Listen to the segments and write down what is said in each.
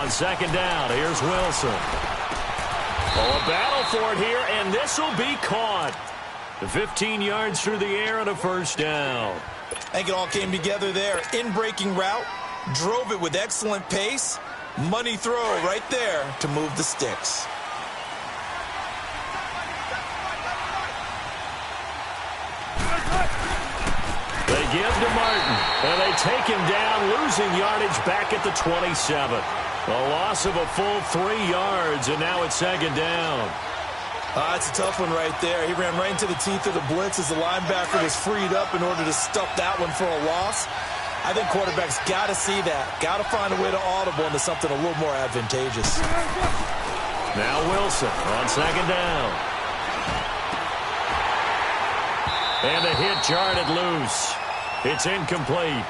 On second down, here's Wilson. Oh, a battle for it here, and this will be caught. 15 yards through the air and a first down. I think it all came together there. In-breaking route, drove it with excellent pace. Money throw right there to move the sticks. They give to Martin, and they take him down, losing yardage back at the 27. A loss of a full 3 yards, and now it's second down. That's a tough one right there. He ran right into the teeth of the blitz as the linebacker was freed up in order to stuff that one for a loss. I think quarterbacks got to see that. Got to find a way to audible into something a little more advantageous. Now Wilson on second down. And the hit jarred loose. It's incomplete.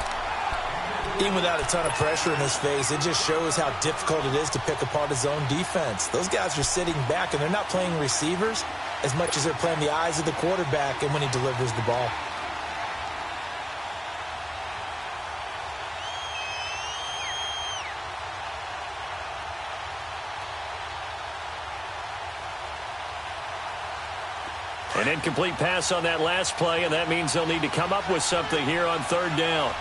Even without a ton of pressure in his face, it just shows how difficult it is to pick apart his own defense. Those guys are sitting back, and they're not playing receivers as much as they're playing the eyes of the quarterback and when he delivers the ball. An incomplete pass on that last play, and that means they'll need to come up with something here on third down.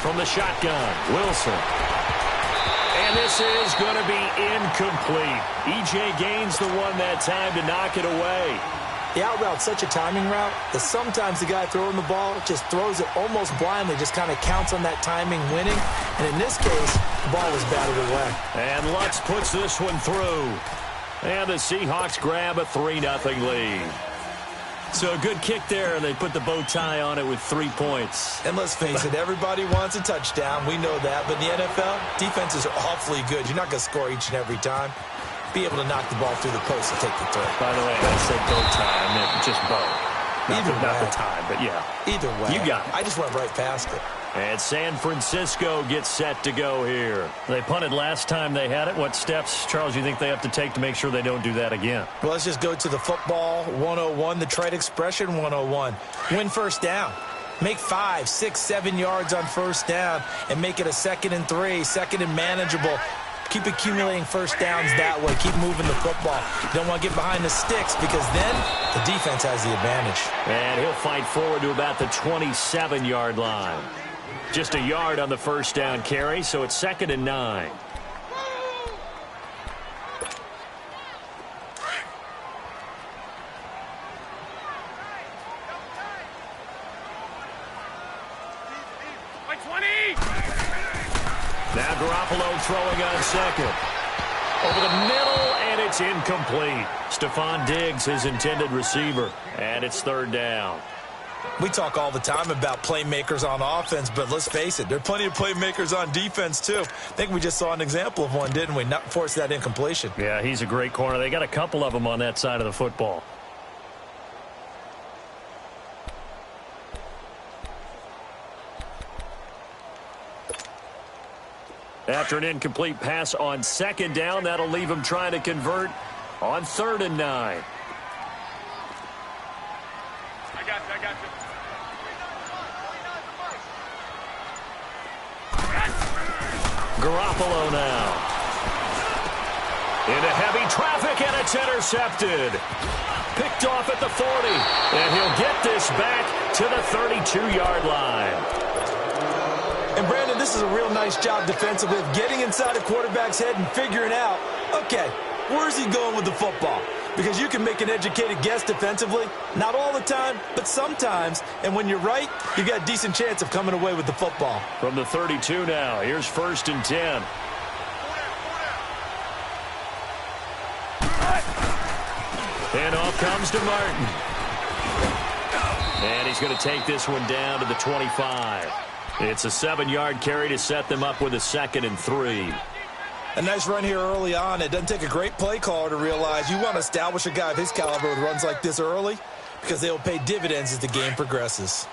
From the shotgun, Wilson. And this is going to be incomplete. E.J. Gaines the one that time to knock it away. The out route's such a timing route that sometimes the guy throwing the ball just throws it almost blindly, just kind of counts on that timing winning. And in this case, the ball was batted away. And Lutz puts this one through. And the Seahawks grab a 3-0 lead. So a good kick there, and they put the bow tie on it with 3 points. And let's face it, everybody wants a touchdown. We know that. But in the NFL, defenses are awfully good. You're not going to score each and every time. Be able to knock the ball through the post and take the throw. By the way, I said bow tie. I meant just bow. Not the tie, but yeah. Either way. You got it. I just went right past it. And San Francisco gets set to go here. They punted last time they had it. What steps, Charles, you think they have to take to make sure they don't do that again? Well, let's just go to the football 101, the trite expression 101. Win first down. Make 5, 6, 7 yards on first down and make it a 2nd and 3, 2nd and manageable. Keep accumulating first downs that way. Keep moving the football. You don't want to get behind the sticks because then the defense has the advantage. And he'll fight forward to about the 27-yard line. Just a yard on the first down carry, so it's 2nd and 9. Now Garoppolo throwing on second. Over the middle, and it's incomplete. Stephon Diggs, his intended receiver. And it's 3rd down. We talk all the time about playmakers on offense, but let's face it, there are plenty of playmakers on defense, too. I think we just saw an example of one, didn't we? Not force that incompletion. Yeah, he's a great corner. They got a couple of them on that side of the football. After an incomplete pass on 2nd down, that'll leave him trying to convert on 3rd and 9. I got you. Garoppolo now. Into heavy traffic, and it's intercepted. Picked off at the 40. And he'll get this back to the 32-yard line. And, Brandon, this is a real nice job defensively of getting inside a quarterback's head and figuring out, okay, where's he going with the football? Because you can make an educated guess defensively. Not all the time, but sometimes. And when you're right, you got a decent chance of coming away with the football. From the 32 now, here's 1st and 10. And off comes to Martin. And he's going to take this one down to the 25. It's a 7-yard carry to set them up with a 2nd and 3. A nice run here early on. It doesn't take a great play caller to realize you want to establish a guy of his caliber with runs like this early because they will pay dividends as the game progresses.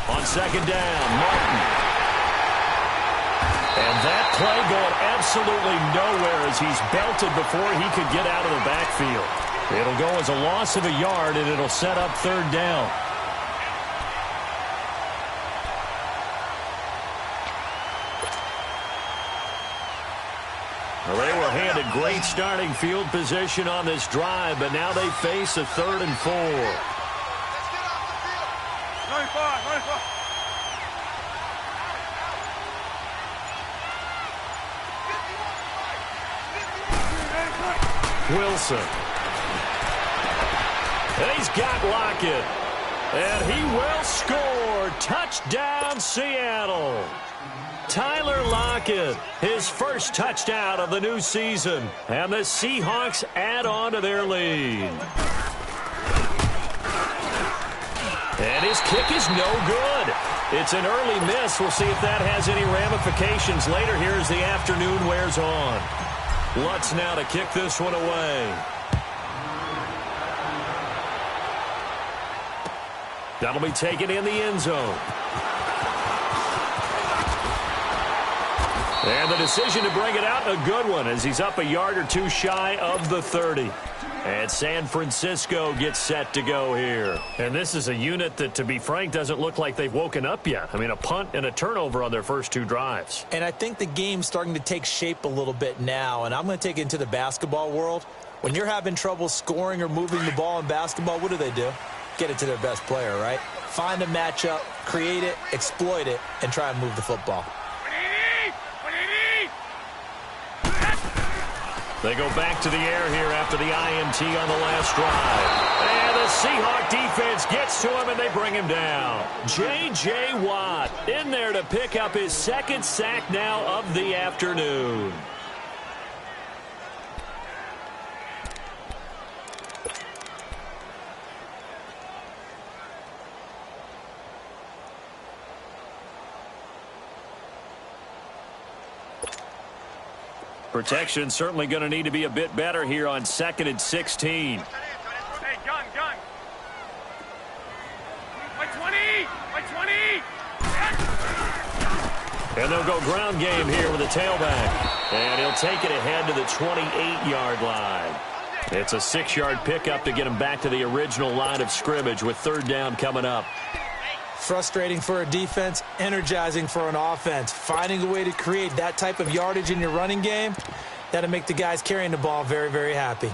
On 2nd down, Martin. And that play going absolutely nowhere as he's belted before he could get out of the backfield. It'll go as a loss of a yard, and it'll set up third down. Well, they were handed great starting field position on this drive, but now they face a 3rd and 4. 95. Wilson. And he's got Lockett. And he will score. Touchdown, Seattle. Tyler Lockett, his first touchdown of the new season. And the Seahawks add on to their lead. And his kick is no good. It's an early miss. We'll see if that has any ramifications later here as the afternoon wears on. Lutz now to kick this one away. That'll be taken in the end zone. And the decision to bring it out, a good one, as he's up a yard or two shy of the 30. And San Francisco gets set to go here. And this is a unit that, to be frank, doesn't look like they've woken up yet. I mean, a punt and a turnover on their first 2 drives. And I think the game's starting to take shape a little bit now. And I'm going to take it into the basketball world. When you're having trouble scoring or moving the ball in basketball, what do? Get it to their best player, right? Find a matchup, create it, exploit it, and try and move the football. They go back to the air here after the INT on the last drive. And the Seahawk defense gets to him, and they bring him down. J.J. Watt in there to pick up his 2nd sack now of the afternoon. Protection certainly going to need to be a bit better here on 2nd and 16. Hey, gun. By 20. And they'll go ground game here with a tailback. And he'll take it ahead to the 28-yard line. It's a 6-yard pickup to get him back to the original line of scrimmage with 3rd down coming up. Frustrating for a defense, energizing for an offense. Finding a way to create that type of yardage in your running game, that'll make the guys carrying the ball very, very happy.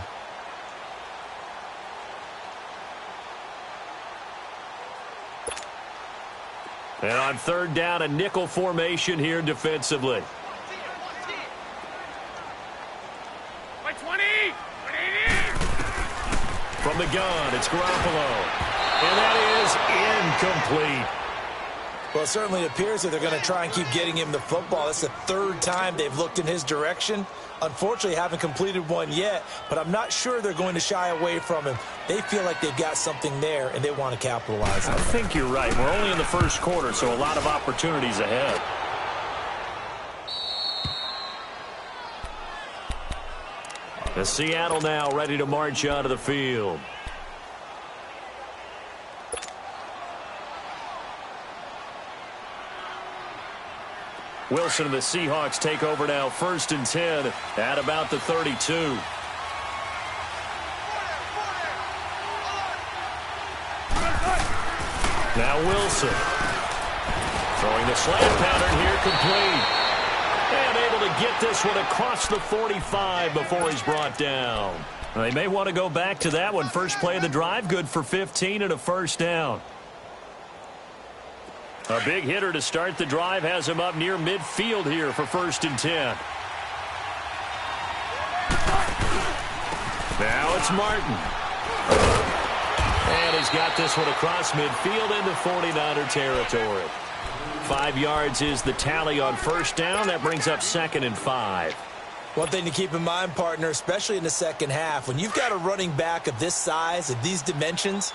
And on 3rd down, a nickel formation here defensively. By 20. From the gun, it's Garoppolo. And that is incomplete. Well, it certainly appears that they're going to try and keep getting him the football. That's the 3rd time they've looked in his direction. Unfortunately, haven't completed one yet, but I'm not sure they're going to shy away from him. They feel like they've got something there, and they want to capitalize on it. I think you're right. We're only in the first quarter, so a lot of opportunities ahead. The Seattle now ready to march onto the field. Wilson and the Seahawks take over now, 1st and 10 at about the 32. Now Wilson throwing the slant pattern here, complete. And able to get this one across the 45 before he's brought down. They may want to go back to that one. First play of the drive, good for 15 and a 1st down. A big hitter to start the drive has him up near midfield here for 1st and 10. Now it's Martin. And he's got this one across midfield into 49er territory. 5 yards is the tally on 1st down. That brings up 2nd and 5. One thing to keep in mind, partner, especially in the second half, when you've got a running back of this size, of these dimensions,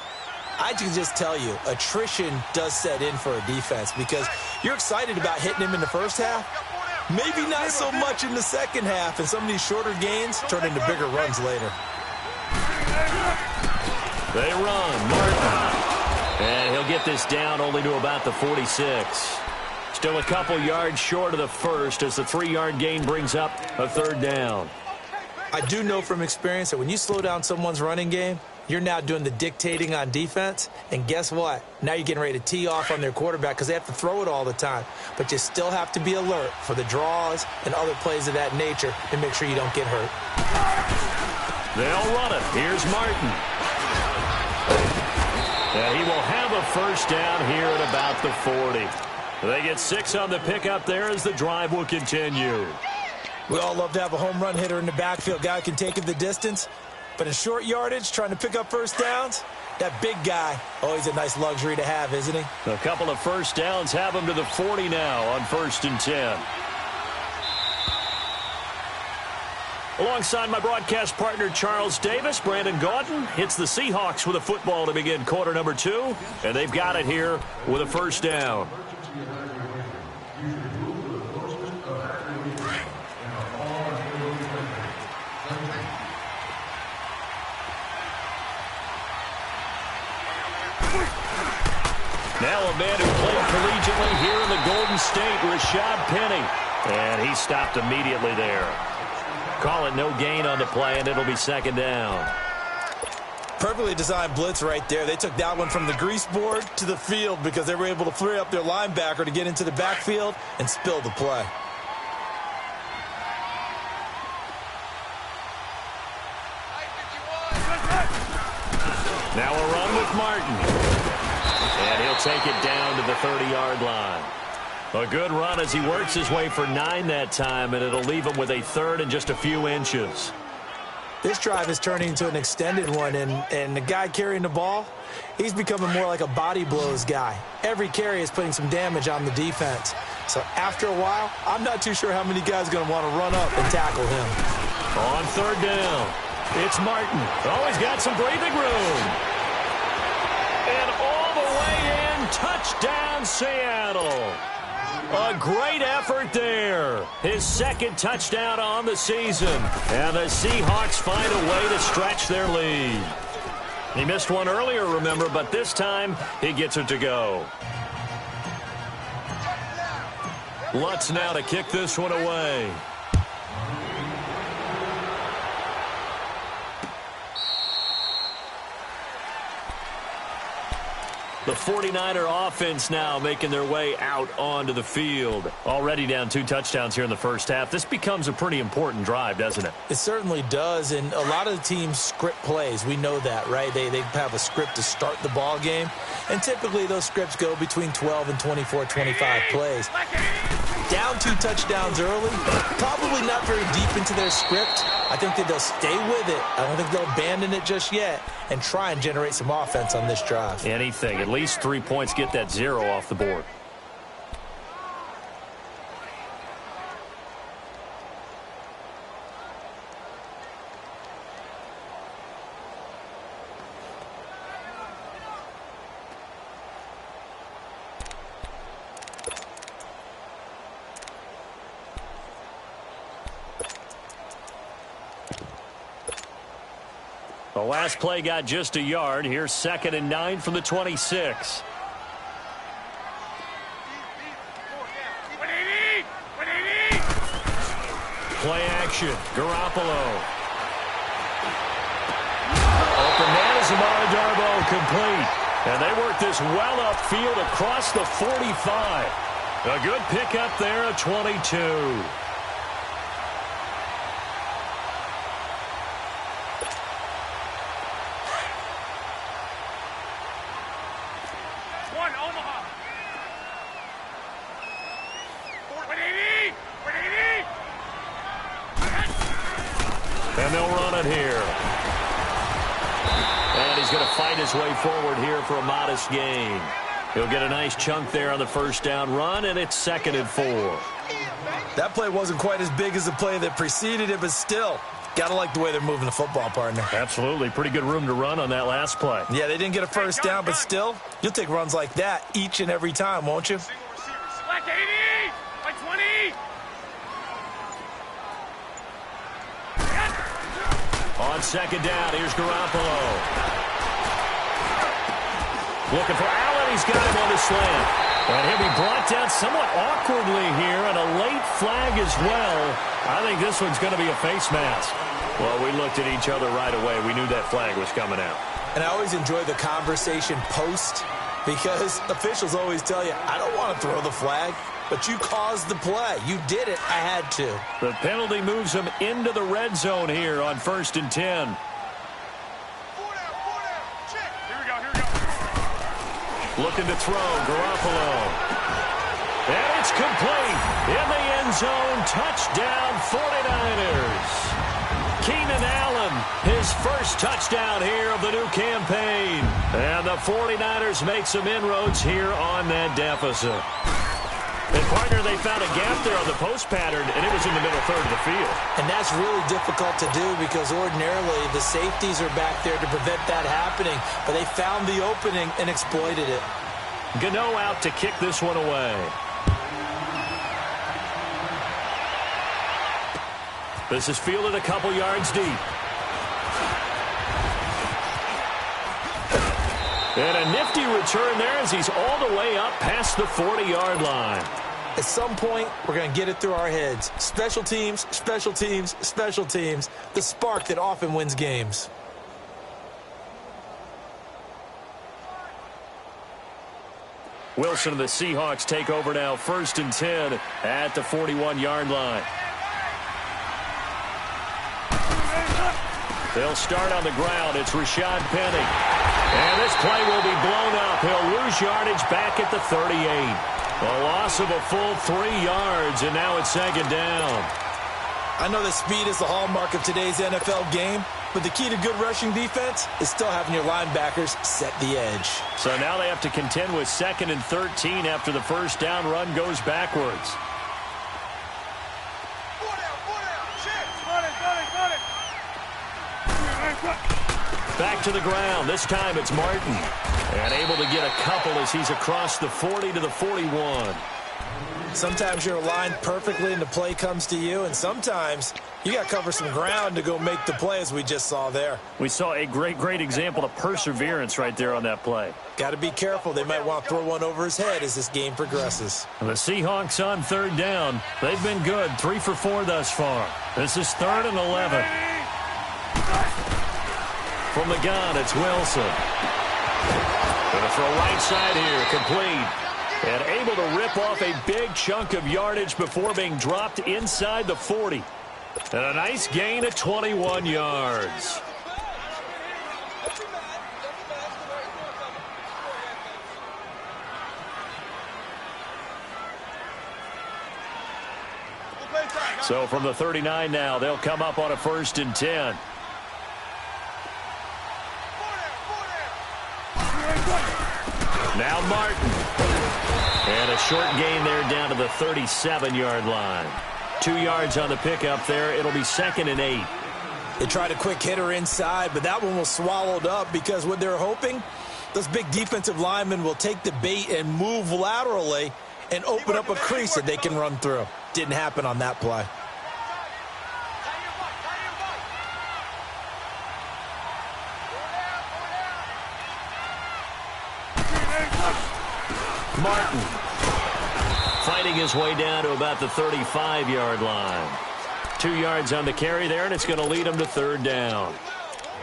I can just tell you, attrition does set in for a defense because you're excited about hitting him in the first half. Maybe not so much in the second half, and some of these shorter gains turn into bigger runs later. They run. Martin. And he'll get this down only to about the 46. Still a couple yards short of the first as the 3-yard gain brings up a 3rd down. I do know from experience that when you slow down someone's running game, you're now doing the dictating on defense. And guess what? Now you're getting ready to tee off on their quarterback because they have to throw it all the time. But you still have to be alert for the draws and other plays of that nature and make sure you don't get hurt. They'll run it. Here's Martin. And he will have a 1st down here at about the 40. They get 6 on the pickup there as the drive will continue. We all love to have a home run hitter in the backfield. Guy who can take it the distance. But in short yardage, trying to pick up 1st downs, that big guy, always a nice luxury to have, isn't he? A couple of 1st downs have him to the 40 now on 1st and 10. Alongside my broadcast partner, Charles Davis, Brandon Gaudin hits the Seahawks with a football to begin quarter number 2. And they've got it here with a 1st down. Now a man who played collegiately here in the Golden State, Rashad Penny. And he stopped immediately there. Call it no gain on the play, and it'll be 2nd down. Perfectly designed blitz right there. They took that one from the grease board to the field because they were able to free up their linebacker to get into the backfield and spill the play. Now a run with Martin. And he'll take it down to the 30-yard line. A good run as he works his way for 9 that time, and it'll leave him with a 3rd and just a few inches. This drive is turning into an extended one, and the guy carrying the ball, he's becoming more like a body blows guy. Every carry is putting some damage on the defense. So after a while, I'm not too sure how many guys are going to want to run up and tackle him. On 3rd down, it's Martin. Oh, he's got some breathing room. And all the way in, touchdown Seattle. A great effort there. His 2nd touchdown on the season. And the Seahawks find a way to stretch their lead. He missed one earlier, remember, but this time he gets it to go. Lutz now to kick this one away. The 49er offense now making their way out onto the field. Already down 2 touchdowns here in the first half. This becomes a pretty important drive, doesn't it? It certainly does, and a lot of the teams script plays. We know that, right? They have a script to start the ball game, and typically those scripts go between 12 and 24, 25 plays. Down 2 touchdowns early, probably not very deep into their script. I think that they'll stay with it. I don't think they'll abandon it just yet and try and generate some offense on this drive. Anything. At least 3 points, get that 0 off the board. The last play got just a yard. Here's 2nd and 9 from the 26. Play action. Garoppolo. Open man is Amara Darboh, complete. And they work this well upfield across the 45. A good pickup there at 22. And they'll run it here. And he's going to fight his way forward here for a modest gain. He'll get a nice chunk there on the 1st down run, and it's 2nd and 4. That play wasn't quite as big as the play that preceded it, but still, got to like the way they're moving the football, partner. Absolutely. Pretty good room to run on that last play. Yeah, they didn't get a 1st down, but still, you'll take runs like that each and every time, won't you? Black 80! Black 20! On 2nd down, here's Garoppolo. Looking for Allen. he's got him on the slant. And he'll be brought down somewhat awkwardly here, and a late flag as well. I think this one's going to be a face mask. Well, we looked at each other right away. We knew that flag was coming out. And I always enjoy the conversation post, because officials always tell you, I don't want to throw the flag, but you caused the play. You did it. I had to. The penalty moves him into the red zone here on 1st and 10. Looking to throw, Garoppolo. And it's complete. In the end zone, touchdown 49ers. Keenan Allen, his first touchdown here of the new campaign. And the 49ers make some inroads here on that deficit. And, partner, they found a gap there on the post pattern, and it was in the middle third of the field. And that's really difficult to do because ordinarily the safeties are back there to prevent that happening. But they found the opening and exploited it. Gano out to kick this one away. This is fielded a couple yards deep. And a nifty return there as he's all the way up past the 40-yard line. At some point, we're going to get it through our heads. Special teams, special teams, special teams. The spark that often wins games. Wilson and the Seahawks take over now, 1st and 10 at the 41-yard line. They'll start on the ground. It's Rashad Penny. And this play will be blown up. He'll lose yardage back at the 38. A loss of a full 3 yards, and now it's 2nd down. I know that speed is the hallmark of today's NFL game, but the key to good rushing defense is still having your linebackers set the edge. So now they have to contend with 2nd and 13 after the first down run goes backwards. Back to the ground. This time it's Martin. And able to get a couple as he's across the 40 to the 41. Sometimes you're aligned perfectly and the play comes to you, and sometimes you got to cover some ground to go make the play, as we just saw there. We saw a great example of perseverance right there on that play. Got to be careful. They might want to throw one over his head as this game progresses. The Seahawks on 3rd down. They've been good, 3 for 4 thus far. This is 3rd and 11. From the gun, it's Wilson. Going to throw right side here, complete. And able to rip off a big chunk of yardage before being dropped inside the 40. And a nice gain of 21 yards. So from the 39 now, they'll come up on a 1st and 10. Now Martin. And a short gain there down to the 37-yard line. 2 yards on the pickup there. It'll be 2nd and 8. They tried a quick hitter inside, but that one was swallowed up because what they're hoping, those big defensive linemen will take the bait and move laterally and open up a crease that they can run through. Didn't happen on that play. Martin fighting his way down to about the 35-yard line. 2 yards on the carry there, and it's going to lead him to 3rd down.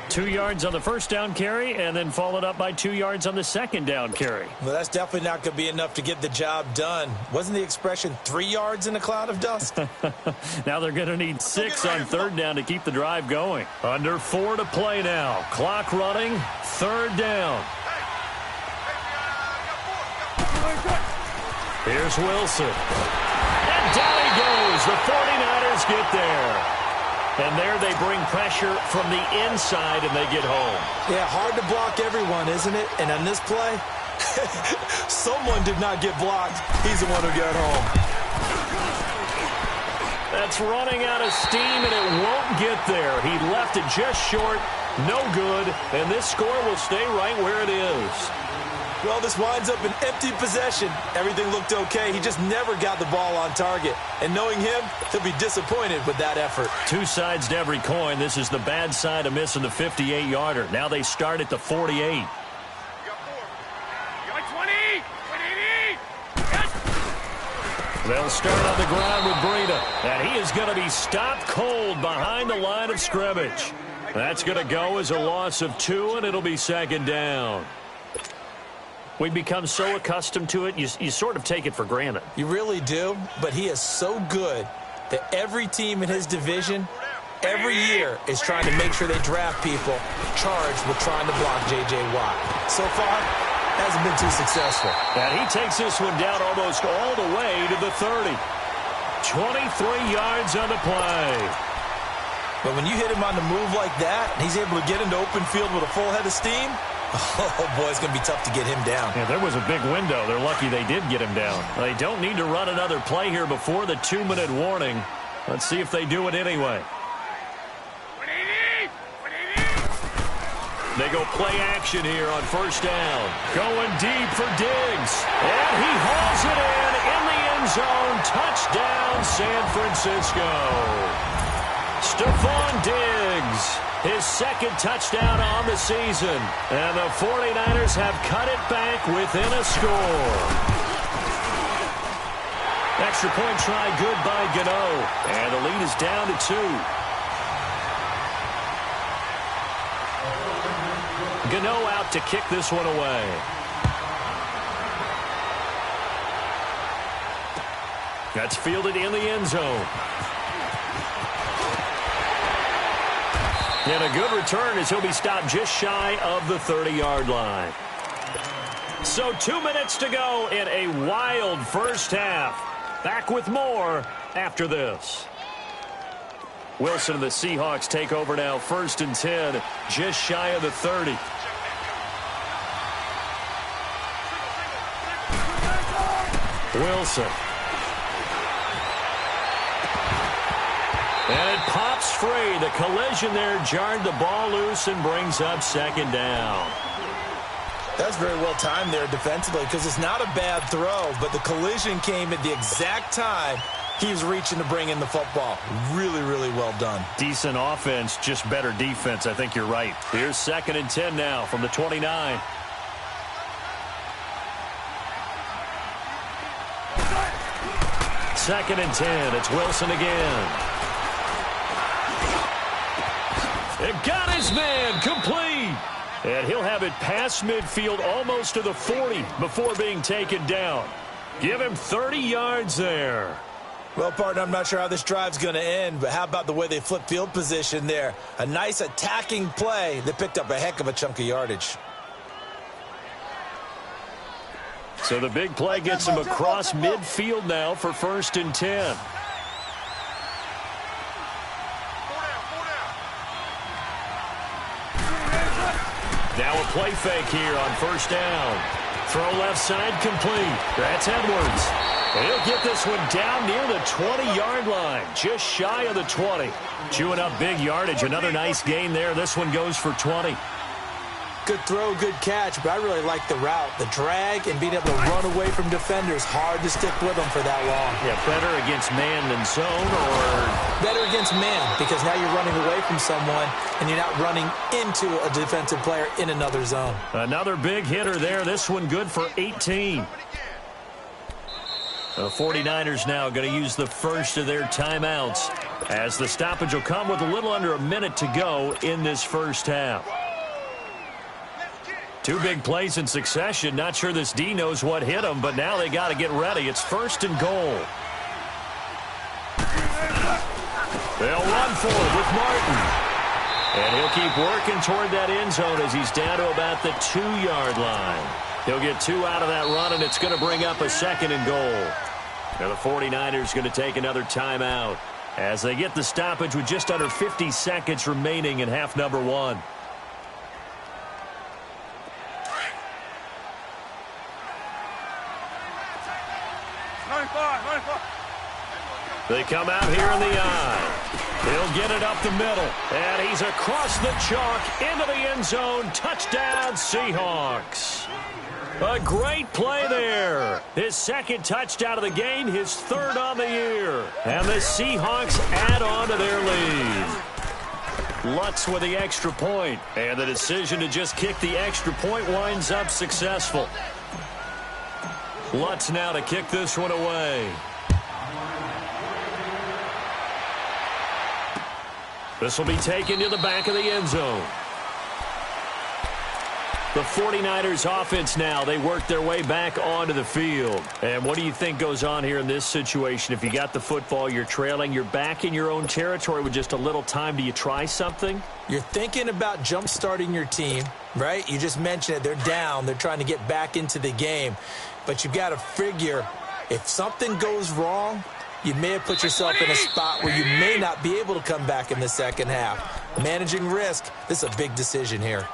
2 yards on the first down carry, and then followed up by 2 yards on the 2nd down carry. Well, that's definitely not going to be enough to get the job done. Wasn't the expression 3 yards in a cloud of dust? Now they're going to need 6 on 3rd down to keep the drive going. Under 4 to play now. Clock running, 3rd down. Here's Wilson. And down he goes. The 49ers get there. And there they bring pressure from the inside, and they get home. Yeah, hard to block everyone, isn't it? And on this play, someone did not get blocked. He's the one who got home. That's running out of steam, and it won't get there. He left it just short. No good. And this score will stay right where it is. Well, this winds up an empty possession. Everything looked okay. He just never got the ball on target. And knowing him, he'll be disappointed with that effort. 2 sides to every coin. This is the bad side of missing the 58-yarder. Now they start at the 48. You got 20. They'll start on the ground with Breida, and he is going to be stopped cold behind the line of scrimmage. That's going to go as a loss of 2, and it'll be second down. We become so accustomed to it, you sort of take it for granted. You really do, but he is so good that every team in his division every year is trying to make sure they draft people charged with trying to block J.J. Watt. So far, hasn't been too successful. And he takes this one down almost all the way to the 30. 23 yards on the play. But when you hit him on the move like that, and he's able to get into open field with a full head of steam, oh, boy, it's going to be tough to get him down. Yeah, there was a big window. They're lucky they did get him down. They don't need to run another play here before the 2-minute warning. Let's see if they do it anyway. They go play action here on first down. Going deep for Diggs. And he hauls it in the end zone. Touchdown, San Francisco. Stephon Diggs, his second touchdown on the season. And the 49ers have cut it back within a score. Extra point try good by Gano. And the lead is down to 2. Gano out to kick this one away. That's fielded in the end zone. And a good return as he'll be stopped just shy of the 30-yard line. So 2 minutes to go in a wild first half. Back with more after this. Wilson and the Seahawks take over now, 1st and 10, just shy of the 30. Wilson. And it pops free. The collision there jarred the ball loose and brings up second down. That's very well timed there defensively because it's not a bad throw, but the collision came at the exact time he was reaching to bring in the football. Really, really well done. Decent offense, just better defense. I think you're right. Here's 2nd and 10 now from the 29. Second and 10. It's Wilson again. It got his man complete. And he'll have it past midfield almost to the 40 before being taken down. Give him 30 yards there. Well, partner, I'm not sure how this drive's going to end, but how about the way they flip field position there? A nice attacking play that picked up a heck of a chunk of yardage. So the big play gets him across midfield now for 1st and 10. Now a play fake here on 1st down. Throw left side complete. That's Edwards. And he'll get this one down near the 20-yard line, just shy of the 20. Chewing up big yardage. Another nice gain there. This one goes for 20. Good throw, good catch, but I really like the route. The drag and being able to run away from defenders. Hard to stick with them for that long. Yeah, better against man than zone, or? Better against man, because now you're running away from someone and you're not running into a defensive player in another zone. Another big hitter there. This one good for 18. The 49ers now going to use the first of their timeouts as the stoppage will come with a little under a minute to go in this first half. 2 big plays in succession. Not sure this D knows what hit him, but now they got to get ready. It's 1st and goal. They'll run for it with Martin. And he'll keep working toward that end zone as he's down to about the 2-yard line. He'll get 2 out of that run, and it's going to bring up a 2nd and goal. Now the 49ers going to take another timeout as they get the stoppage with just under 50 seconds remaining in half number 1. They come out here in the eye. He'll get it up the middle. And he's across the chalk into the end zone. Touchdown, Seahawks. A great play there. His 2nd touchdown of the game, his 3rd on the year. And the Seahawks add on to their lead. Lutz with the extra point. And the decision to just kick the extra point winds up successful. Lutz now to kick this one away. This will be taken to the back of the end zone. The 49ers offense now, they work their way back onto the field. And what do you think goes on here in this situation? If you got the football, you're trailing, you're back in your own territory with just a little time. Do you try something? You're thinking about jump-starting your team, right? You just mentioned it. They're down. They're trying to get back into the game. But you've got to figure if something goes wrong, you may have put yourself in a spot where you may not be able to come back in the second half. Managing risk, this is a big decision here.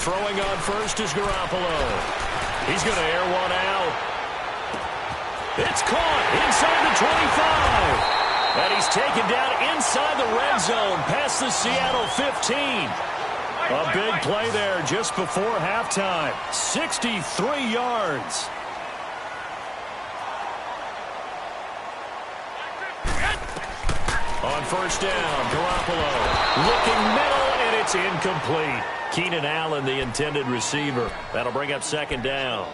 Throwing on first is Garoppolo. He's going to air one out. It's caught inside the 25. And he's taken down inside the red zone past the Seattle 15. A big play there just before halftime. 63 yards. On first down, Garoppolo looking middle, and it's incomplete. Keenan Allen, the intended receiver. That'll bring up second down.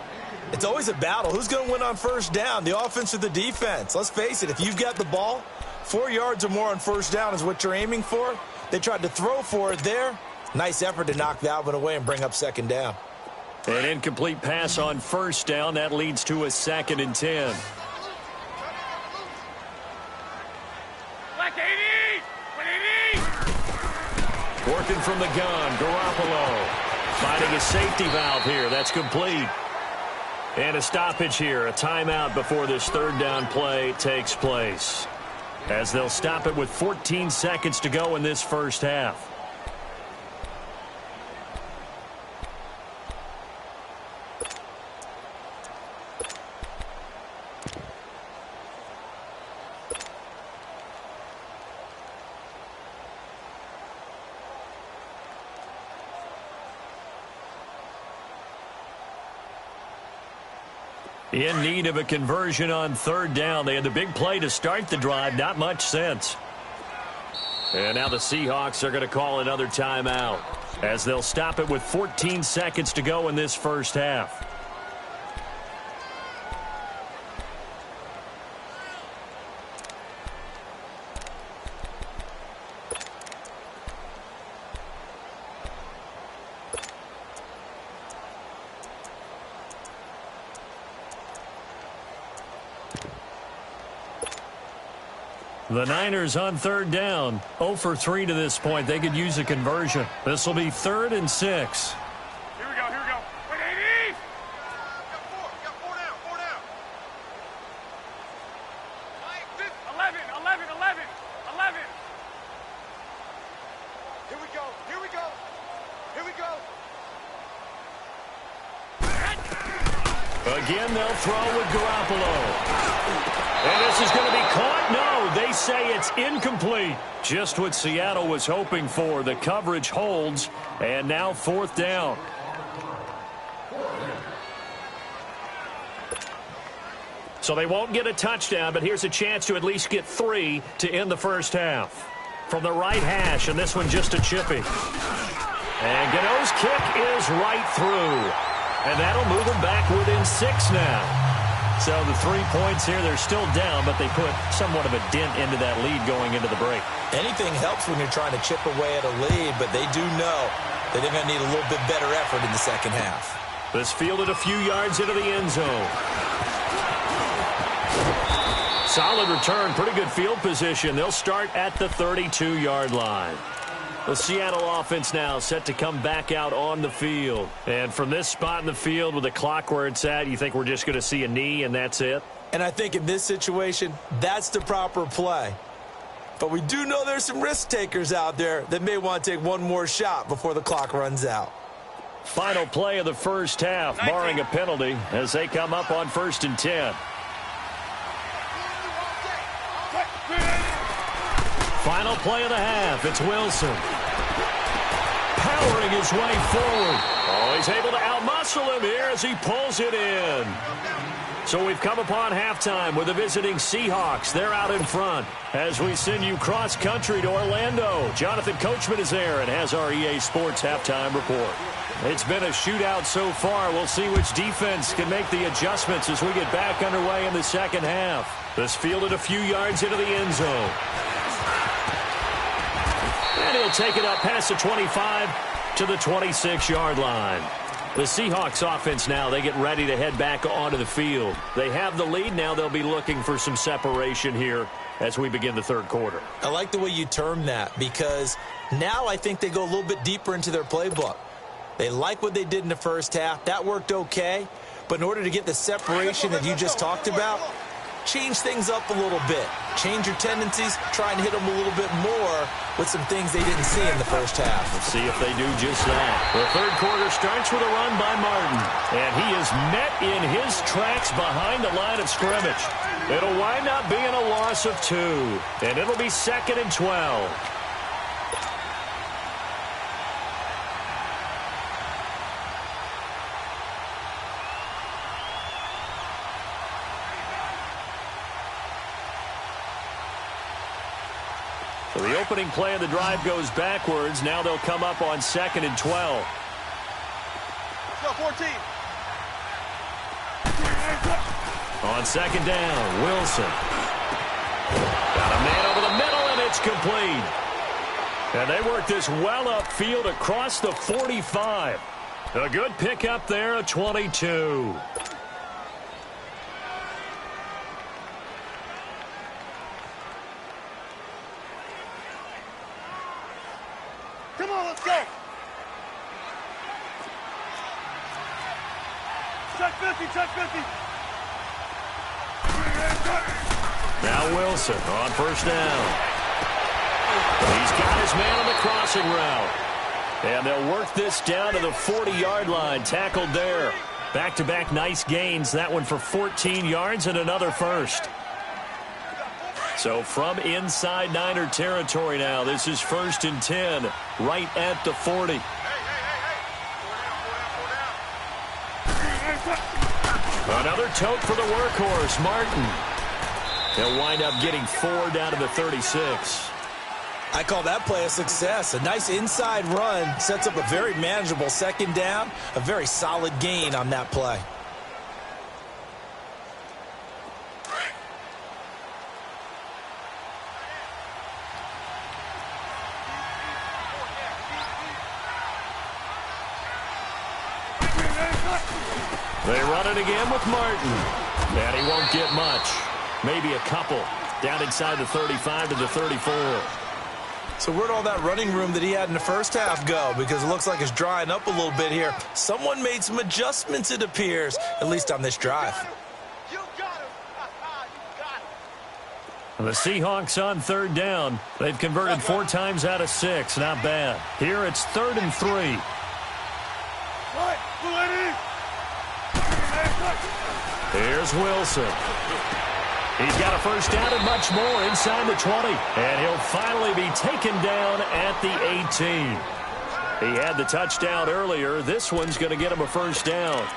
It's always a battle. Who's going to win on first down, the offense or the defense? Let's face it, if you've got the ball, 4 yards or more on first down is what you're aiming for. They tried to throw for it there. Nice effort to knock that one away and bring up second down. An incomplete pass on first down. That leads to a 2nd and 10. Working from the gun, Garoppolo finding a safety valve here. That's complete. And a stoppage here, a timeout before this third down play takes place, as they'll stop it with 14 seconds to go in this first half. In need of a conversion on third down. They had the big play to start the drive. Not much sense. And now the Seahawks are going to call another timeout, as they'll stop it with 14 seconds to go in this first half. The Niners on third down, 0 for 3 to this point. They could use a conversion. This will be 3rd and 6. Here we go, here we go. Wait, 80! Got four down. 11. Here we go. Again, they'll throw with Garoppolo. And this is going to be caught. No, they say it's incomplete. Just what Seattle was hoping for. The coverage holds, and now 4th down. So they won't get a touchdown, but here's a chance to at least get 3 to end the first half. From the right hash, and this one just a chippy. And Gano's kick is right through. And that'll move them back within 6 now. So the 3 points here, they're still down, but they put somewhat of a dent into that lead going into the break. Anything helps when you're trying to chip away at a lead, but they do know that they're going to need a little bit better effort in the second half. This fielded a few yards into the end zone. Solid return, pretty good field position. They'll start at the 32-yard line. The Seattle offense now set to come back out on the field. And from this spot in the field with the clock where it's at, you think we're just going to see a knee and that's it? And I think in this situation, that's the proper play. But we do know there's some risk takers out there that may want to take one more shot before the clock runs out. Final play of the first half, barring a penalty, as they come up on 1st and 10. Final play of the half. It's Wilson. Power powering his way forward. Oh, he's able to outmuscle him here as he pulls it in. So we've come upon halftime with the visiting Seahawks. They're out in front as we send you cross-country to Orlando. Jonathan Coachman is there and has our EA Sports halftime report. It's been a shootout so far. We'll see which defense can make the adjustments as we get back underway in the second half. This fielded a few yards into the end zone. And he'll take it up past the 25 to the 26-yard line. The Seahawks offense now, they get ready to head back onto the field. They have the lead. Now they'll be looking for some separation here as we begin the third quarter. I like the way you termed that because now I think they go a little bit deeper into their playbook. They like what they did in the first half. That worked okay. But in order to get the separation that you just talked about, change things up a little bit. Change your tendencies. Try and hit them a little bit more with some things they didn't see in the first half. Let's see if they do just that. The third quarter starts with a run by Martin. And he is met in his tracks behind the line of scrimmage. It'll wind up being a loss of 2. And it'll be 2nd and 12. So the opening play of the drive goes backwards. Now they'll come up on 2nd and 12. Go 14. On 2nd down, Wilson. Got a man over the middle, and it's complete. And they work this well upfield across the 45. A good pickup there, a 22. Come on, let's go. Check 50, check 50. Now Wilson on 1st down. He's got his man on the crossing route. And they'll work this down to the 40-yard line. Tackled there. Back-to-back nice gains. That one for 14 yards and another first. So from inside Niner territory now, this is 1st and 10, right at the 40. Another tote for the workhorse, Martin. He'll wind up getting 4 down to the 36. I call that play a success. A nice inside run sets up a very manageable 2nd down, a very solid gain on that play. They run it again with Martin. And he won't get much. Maybe a couple. Down inside the 35 to the 34. So where'd all that running room that he had in the first half go? Because it looks like it's drying up a little bit here. Someone made some adjustments, it appears, at least on this drive. You got him. You got him. The Seahawks on 3rd down. They've converted 4 times out of 6. Not bad. Here it's 3rd and 3. Right, Here's Wilson. He's got a 1st down and much more inside the 20. And he'll finally be taken down at the 18. He had the touchdown earlier. This one's going to get him a 1st down.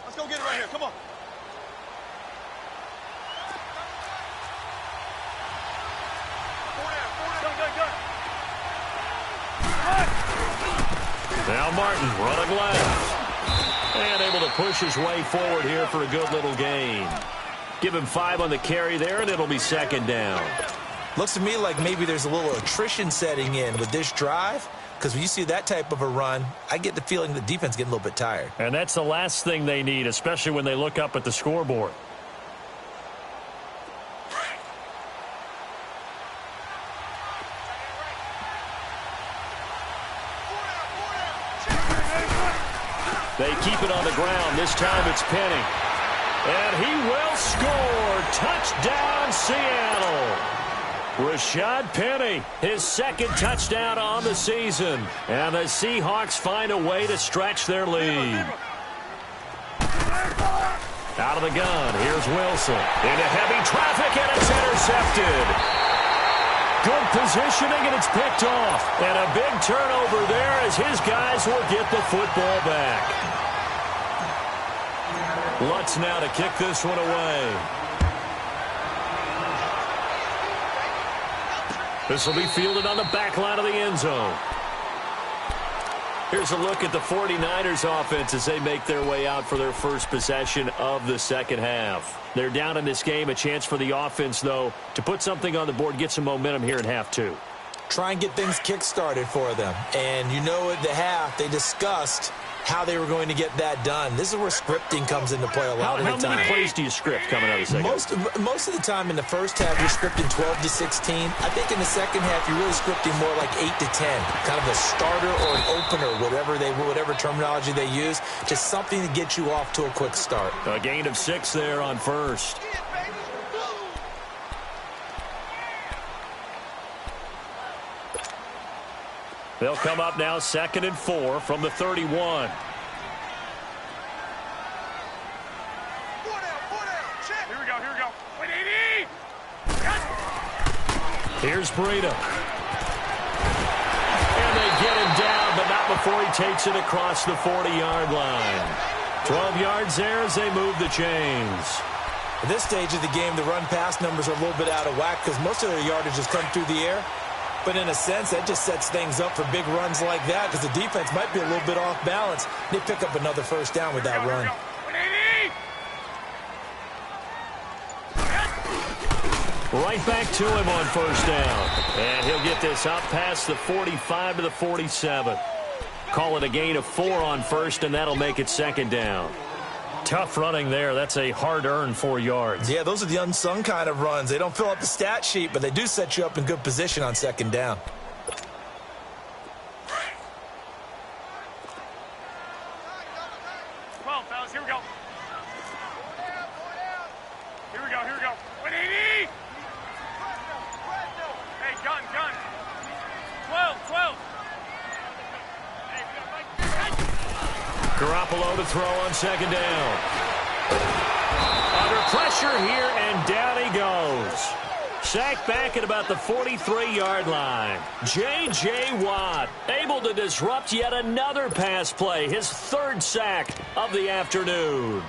Let's go get it right here. Come on. Now Martin running left. And able to push his way forward here for a good little gain. Give him 5 on the carry there, and it'll be 2nd down. Looks to me like maybe there's a little attrition setting in with this drive. Because when you see that type of a run, I get the feeling the defense getting a little bit tired. And that's the last thing they need, especially when they look up at the scoreboard. They keep it on the ground. This time it's Penny. And he will score. Touchdown, Seattle. Rashad Penny, his second touchdown on the season. And the Seahawks find a way to stretch their lead. Out of the gun, here's Wilson. Into heavy traffic, and it's intercepted. Good positioning, and it's picked off. And a big turnover there as his guys will get the football back. Lutz now to kick this one away. This will be fielded on the back line of the end zone. Here's a look at the 49ers offense as they make their way out for their first possession of the second half. They're down in this game. A chance for the offense, though, to put something on the board, get some momentum here in half two. Try and get things kick-started for them. And you know at the half, they discussed how they were going to get that done. This is where scripting comes into play a lot of the time. How many plays do you script coming out of the second? Most of the time in the first half, you're scripting 12 to 16. I think in the second half, you're really scripting more like 8 to 10. Kind of a starter or an opener, whatever terminology they use. Just something to get you off to a quick start. A gain of 6 there on first. They'll come up now 2nd and 4 from the 31. Here we go. Wait, 80! Here's Breida. And they get him down, but not before he takes it across the 40-yard line. 12 yards there as they move the chains. At this stage of the game, the run-pass numbers are a little bit out of whack because most of their yardage has come through the air. But in a sense, that just sets things up for big runs like that because the defense might be a little bit off balance. They pick up another first down with that run. Right back to him on first down. And he'll get this up past the 45 to the 47. Call it a gain of 4 on first, and that'll make it 2nd down. Tough running there. That's a hard-earned 4 yards. Yeah, those are the unsung kind of runs. They don't fill up the stat sheet, but they do set you up in good position on 2nd down. Well, fellas, here we go. Here we go. Wait, 80! Hey, gun. 12. Garoppolo to throw on 2nd down. Under pressure here, and down he goes. Sacked back at about the 43-yard line. J.J. Watt able to disrupt yet another pass play. His 3rd sack of the afternoon.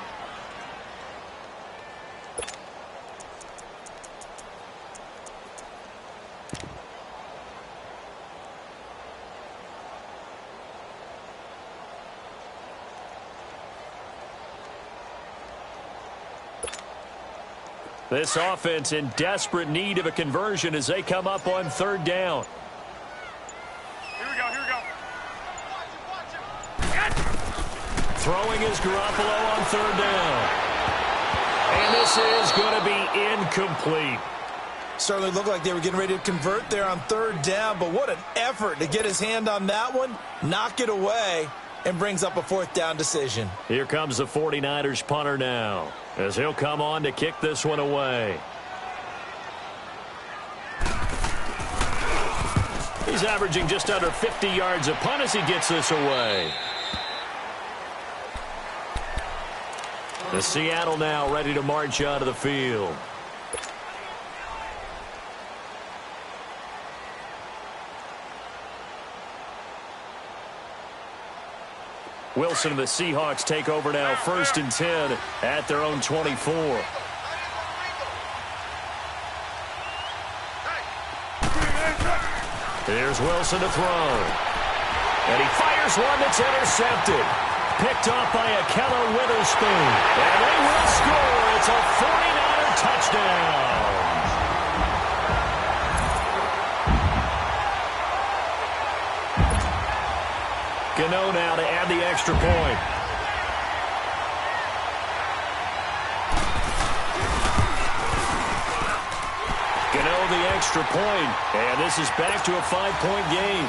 This offense in desperate need of a conversion as they come up on 3rd down. Here we go. Throwing is Garoppolo on 3rd down. And this is going to be incomplete. Certainly looked like they were getting ready to convert there on 3rd down, but what an effort to get his hand on that one, knock it away, and brings up a 4th down decision. Here comes the 49ers punter now, as he'll come on to kick this one away. He's averaging just under 50 yards a punt as he gets this away. The Seattle now ready to march out of the field. Wilson and the Seahawks take over now, 1st and 10 at their own 24. Here's Wilson to throw. And he fires one that's intercepted. Picked off by Akello Witherspoon. And they will score. It's a 49er touchdown. Gano now to add the extra point. Gano the extra point, and this is back to a 5-point game.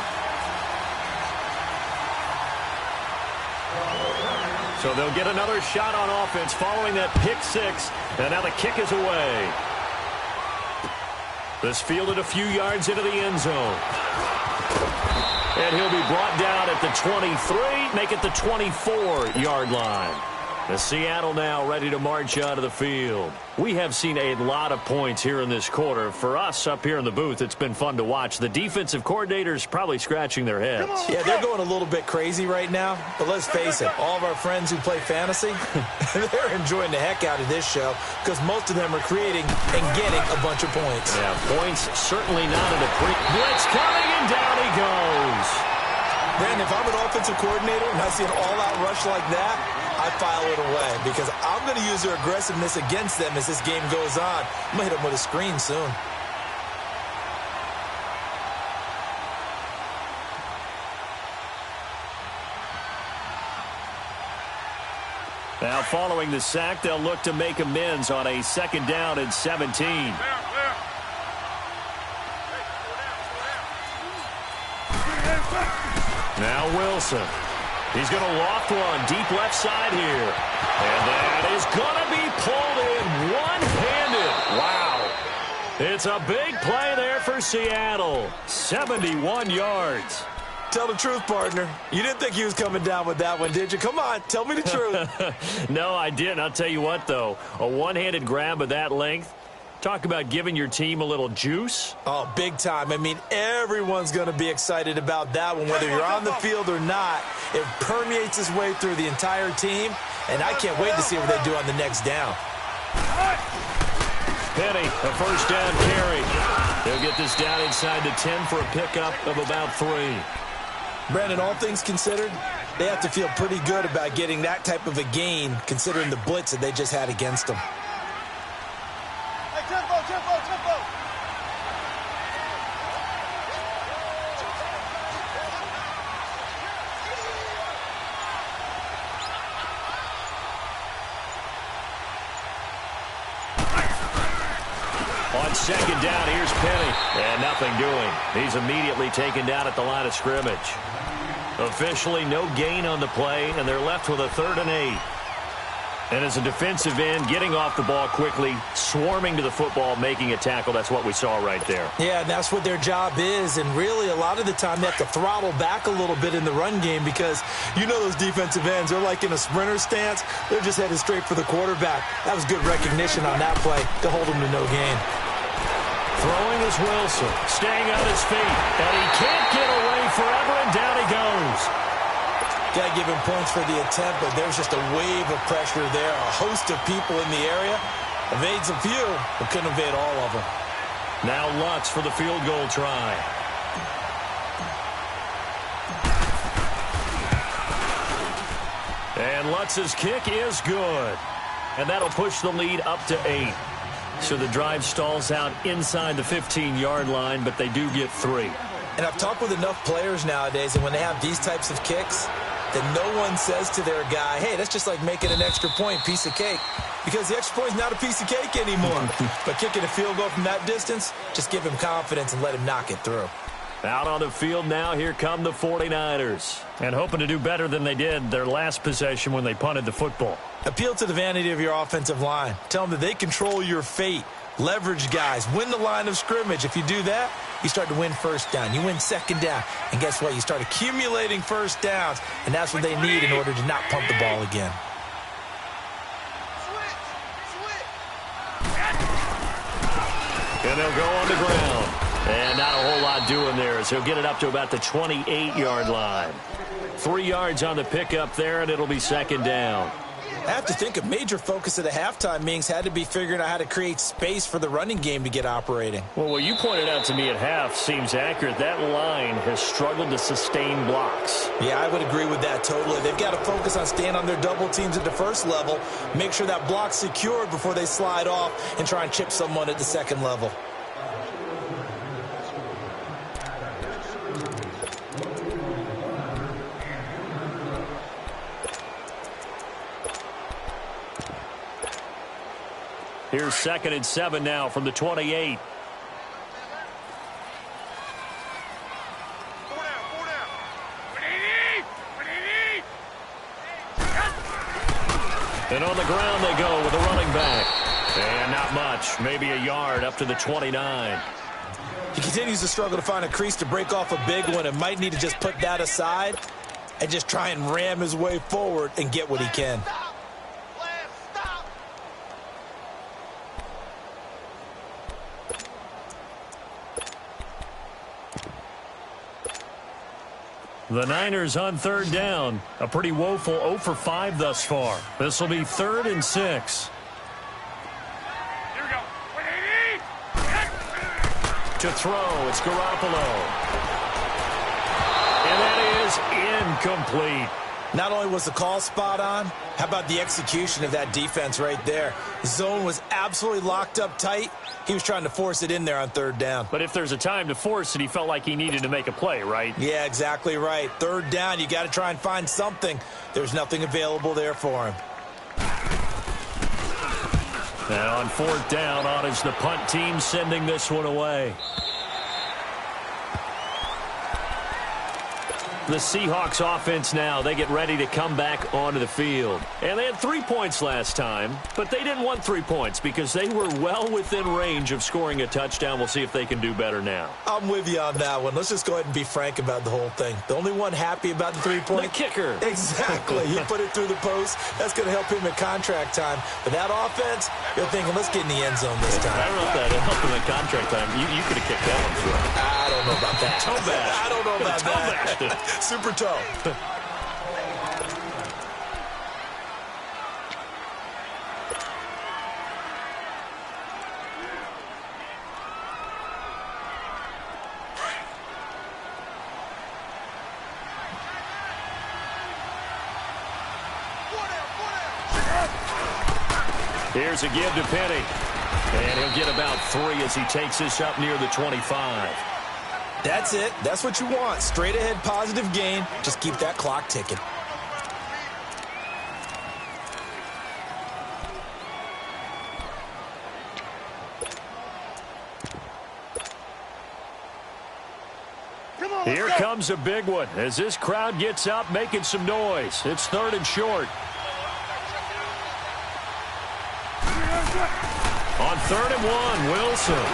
So they'll get another shot on offense following that pick 6, and now the kick is away. This fielded a few yards into the end zone. And he'll be brought down at the 23, make it the 24-yard line. The Seattle now ready to march out of the field. We have seen a lot of points here in this quarter. For us up here in the booth, it's been fun to watch. The defensive coordinators probably scratching their heads. Yeah, they're going a little bit crazy right now. But let's face it, all of our friends who play fantasy, they're enjoying the heck out of this show because most of them are creating and getting a bunch of points. Yeah, points certainly not in the blitz coming, and down he goes. Brandon, if I'm an offensive coordinator and I see an all-out rush like that, I file it away because I'm going to use their aggressiveness against them as this game goes on. I'm going to hit them with a screen soon. Now following the sack, they'll look to make amends on a 2nd down and 17. Now Wilson. He's going to loft one deep left side here. And that is going to be pulled in one-handed. Wow. It's a big play there for Seattle. 71 yards. Tell the truth, partner. You didn't think he was coming down with that one, did you? Come on, tell me the truth. No, I didn't. I'll tell you what, though. A one-handed grab of that length. Talk about giving your team a little juice. Oh, big time. I mean, everyone's going to be excited about that one, whether you're on the field or not. It permeates its way through the entire team, and I can't wait to see what they do on the next down. Penny, a 1st down carry. They'll get this down inside the 10 for a pickup of about 3. Brandon, all things considered, they have to feel pretty good about getting that type of a gain, considering the blitz that they just had against them. Tempo. On 2nd down, here's Penny. And nothing doing. He's immediately taken down at the line of scrimmage. Officially no gain on the play, and they're left with a 3rd and 8. And as a defensive end, getting off the ball quickly, swarming to the football, making a tackle, that's what we saw right there. Yeah, and that's what their job is. And really, a lot of the time, they have to throttle back a little bit in the run game because you know those defensive ends, they're like in a sprinter stance. They're just headed straight for the quarterback. That was good recognition on that play to hold them to no gain. Throwing is Wilson, staying on his feet. And he can't get away forever, and down he goes. Got to give him points for the attempt, but there's just a wave of pressure there. A host of people in the area. Evades a few, but couldn't evade all of them. Now Lutz for the field goal try. And Lutz's kick is good. And that'll push the lead up to 8. So the drive stalls out inside the 15-yard line, but they do get 3. And I've talked with enough players nowadays, and when they have these types of kicks, that no one says to their guy, hey, that's just like making an extra point, piece of cake. Because the extra point is not a piece of cake anymore. But kicking a field goal from that distance, just give him confidence and let him knock it through. Out on the field now, here come the 49ers. And hoping to do better than they did their last possession when they punted the football. Appeal to the vanity of your offensive line. Tell them that they control your fate. Leverage guys. Win the line of scrimmage. If you do that, you start to win 1st down. You win 2nd down. And guess what? You start accumulating 1st downs. And that's what they need in order to not pump the ball again. And they'll go on the ground. And not a whole lot doing there as he'll get it up to about the 28-yard line. 3 yards on the pickup there, and it'll be 2nd down. I have to think a major focus of the halftime meetings had to be figuring out how to create space for the running game to get operating. Well, what you pointed out to me at half seems accurate. That line has struggled to sustain blocks. Yeah, I would agree with that totally. They've got to focus on staying on their double teams at the first level, make sure that block's secured before they slide off and try and chip someone at the second level. Here's 2nd and 7 now from the 28. And on the ground they go with a running back. And not much, maybe a yard up to the 29. He continues to struggle to find a crease to break off a big one and might need to just put that aside and just try and ram his way forward and get what he can. The Niners on third down. A pretty woeful 0 for 5 thus far. This will be 3rd and 6. Here we go. 180. To throw, it's Garoppolo. And that is incomplete. Not only was the call spot on, how about the execution of that defense right there? The zone was absolutely locked up tight. He was trying to force it in there on third down. But if there's a time to force it, he felt like he needed to make a play, right? Yeah, exactly right. Third down, you got to try and find something. There's nothing available there for him. And on 4th down, on is the punt team sending this one away. The Seahawks offense now, they get ready to come back onto the field. And they had 3 points last time, but they didn't want 3 points because they were well within range of scoring a touchdown. We'll see if they can do better now. I'm with you on that one. Let's just go ahead and be frank about the whole thing. The only one happy about the 3-point? The kicker. Exactly. He put it through the post. That's going to help him at contract time. But that offense, you're thinking, let's get in the end zone this time. I don't know if that helped him at contract time. You could have kicked that one through. I don't know about that. Toe bash. I don't know about Toe that. bashed. Super toe. Here's a give to Penny. And he'll get about 3 as he takes this up near the 25. That's it. That's what you want. Straight ahead positive gain. Just keep that clock ticking. Here comes a big one as this crowd gets up making some noise. It's 3rd and short. On 3rd and 1, Wilson.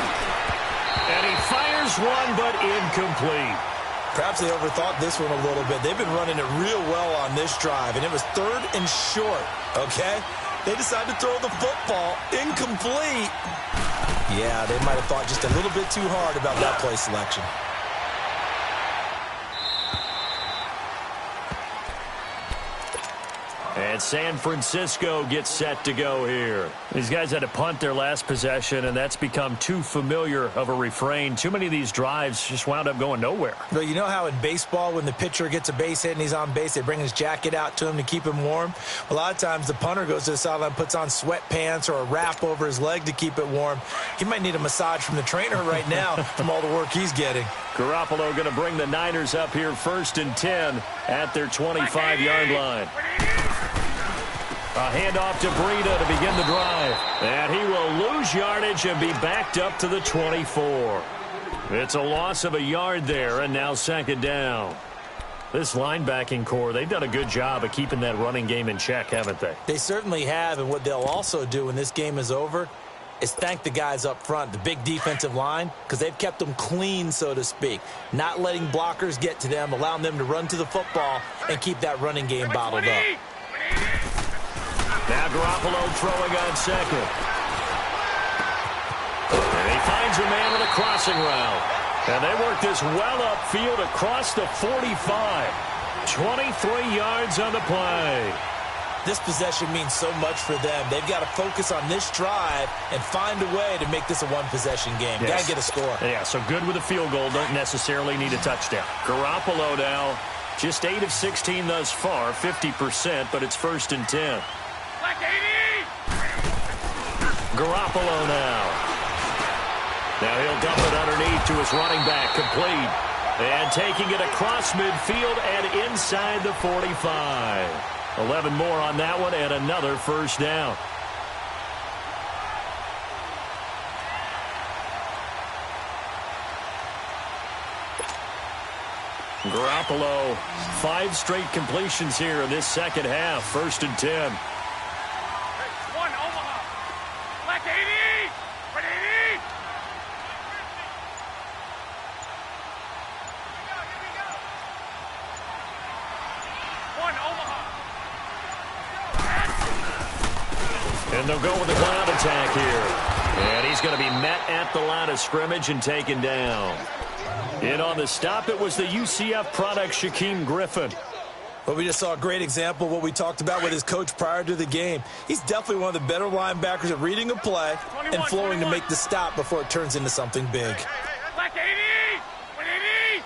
And he fires one, but incomplete. Perhaps they overthought this one a little bit. They've been running it real well on this drive, and it was 3rd and short, okay? They decided to throw the football incomplete. Yeah, they might have thought just a little bit too hard about that play selection. And San Francisco gets set to go here. These guys had to punt their last possession, and that's become too familiar of a refrain. Too many of these drives just wound up going nowhere. But you know how in baseball, when the pitcher gets a base hit and he's on base, they bring his jacket out to him to keep him warm? A lot of times the punter goes to the sideline, puts on sweatpants or a wrap over his leg to keep it warm. He might need a massage from the trainer right now from all the work he's getting. Garoppolo going to bring the Niners up here 1st and 10 at their 25-yard line. A handoff to Breida to begin the drive. And he will lose yardage and be backed up to the 24. It's a loss of a yard there, and now 2nd down. This linebacking core, they've done a good job of keeping that running game in check, haven't they? They certainly have, and what they'll also do when this game is over is thank the guys up front, the big defensive line, because they've kept them clean, so to speak. Not letting blockers get to them, allowing them to run to the football and keep that running game bottled up. Now Garoppolo throwing on 2nd. And he finds a man with a crossing route. And they work this well upfield across the 45. 23 yards on the play. This possession means so much for them. They've got to focus on this drive and find a way to make this a one-possession game. Yes. Got to get a score. Yeah, so good with a field goal. Don't necessarily need a touchdown. Garoppolo now, just 8 of 16 thus far, 50%, but it's 1st and 10. Garoppolo now. Now he'll dump it underneath to his running back, complete. And taking it across midfield and inside the 45. 11 more on that one and another 1st down. Garoppolo, 5 straight completions here in this 2nd half. 1st and 10. One, Omaha. Black 80. 180. And they'll go with the ground attack here. And he's going to be met at the line of scrimmage and taken down. In on the stop, it was the UCF product, Shaquem Griffin. But we just saw a great example of what we talked about with his coach prior to the game. He's definitely one of the better linebackers at reading a play and flowing to make the stop before it turns into something big. Black 80! 180!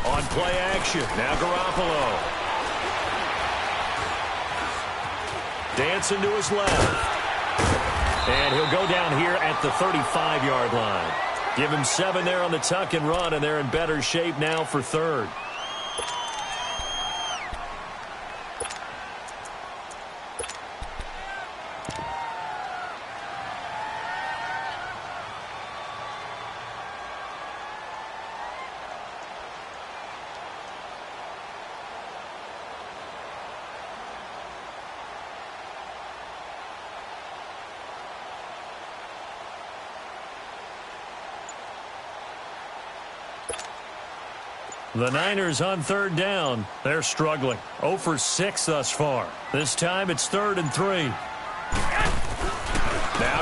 On play action, now Garoppolo. Dancing to his left. And he'll go down here at the 35-yard line. Give him 7 there on the tuck and run, and they're in better shape now for third. The Niners on third down. They're struggling. 0 for 6 thus far. This time it's 3rd and 3. Now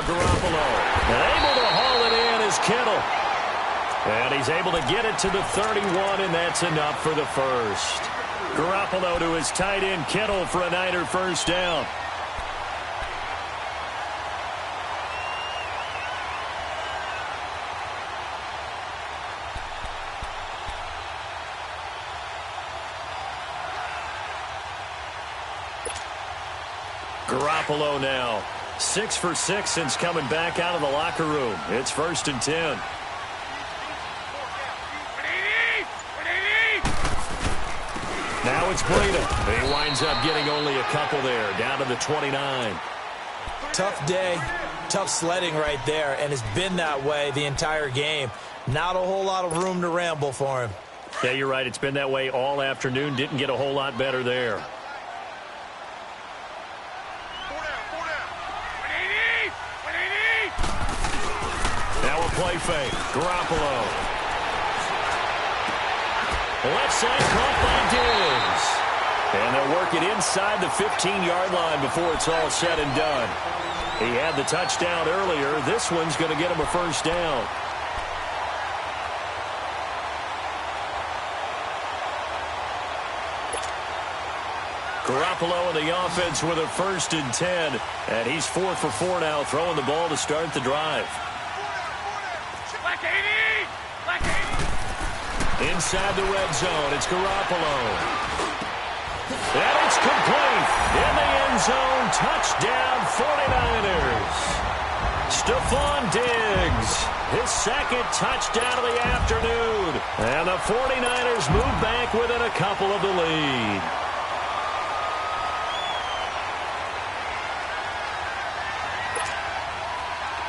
Garoppolo. And able to haul it in is Kittle. And he's able to get it to the 31, and that's enough for the first. Garoppolo to his tight end Kittle for a Niner first down. Garoppolo now. 6 for 6 since coming back out of the locker room. It's 1st and 10. 180! 180! Now it's Breida. He winds up getting only a couple there, down to the 29. Tough day, tough sledding right there, and it's been that way the entire game. Not a whole lot of room to ramble for him. Yeah, you're right. It's been that way all afternoon. Didn't get a whole lot better there. Play fake. Garoppolo. Left side caught by Diggs. And they'll work it inside the 15-yard line before it's all said and done. He had the touchdown earlier. This one's going to get him a first down. Garoppolo in the offense with a 1st and 10. And he's 4 for 4 now, throwing the ball to start the drive. Inside the red zone, it's Garoppolo. And it's complete. In the end zone, touchdown 49ers. Stephon Diggs, his 2nd touchdown of the afternoon. And the 49ers move back within a couple of the lead.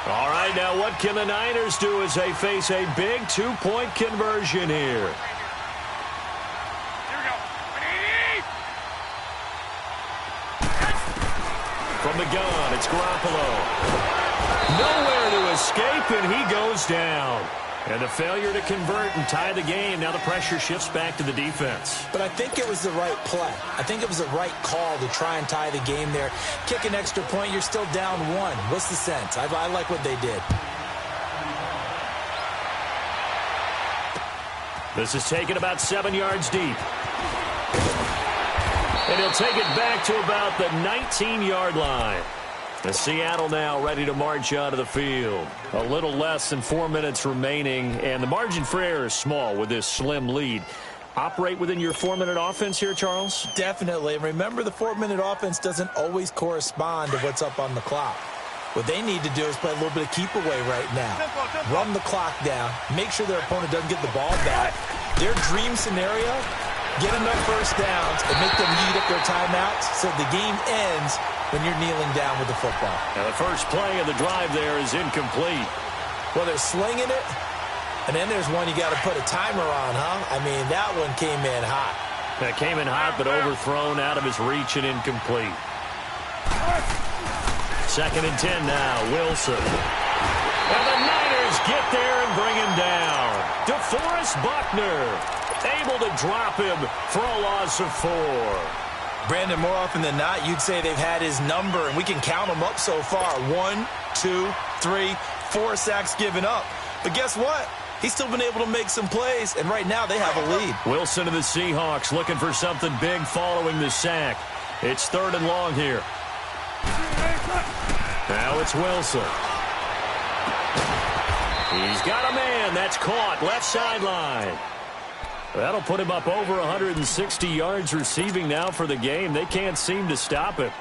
All right, now what can the Niners do as they face a big 2-point conversion here? Here we go. 180! From the gun, it's Garoppolo. Nowhere to escape, and he goes down. And the failure to convert and tie the game. Now the pressure shifts back to the defense. But I think it was the right play. I think it was the right call to try and tie the game there. Kick an extra point, you're still down 1. What's the sense? I like what they did. This is taken about 7 yards deep. And he'll take it back to about the 19-yard line. The Seattle now ready to march out of the field. A little less than 4 minutes remaining, and the margin for error is small with this slim lead. Operate within your 4-minute offense here, Charles? Definitely. And remember, the 4-minute offense doesn't always correspond to what's up on the clock. What they need to do is play a little bit of keep away right now. Run the clock down. Make sure their opponent doesn't get the ball back. Their dream scenario, get enough first downs and make them eat up their timeouts so the game ends when you're kneeling down with the football. Now the first play of the drive there is incomplete. Well, they're slinging it, and then there's one you got to put a timer on, huh? I mean, that one came in hot. That came in hot, but overthrown out of his reach and incomplete. 2nd and 10 now, Wilson. And the Niners get there and bring him down. DeForest Buckner able to drop him for a loss of 4. Brandon, more often than not, you'd say they've had his number, and we can count them up so far. 1, 2, 3, 4 sacks given up. But guess what? He's still been able to make some plays, and right now they have a lead. Wilson of the Seahawks looking for something big following the sack. It's 3rd and long here. Now it's Wilson. He's got a man. That's caught. Left sideline. That'll put him up over 160 yards receiving now for the game. They can't seem to stop him.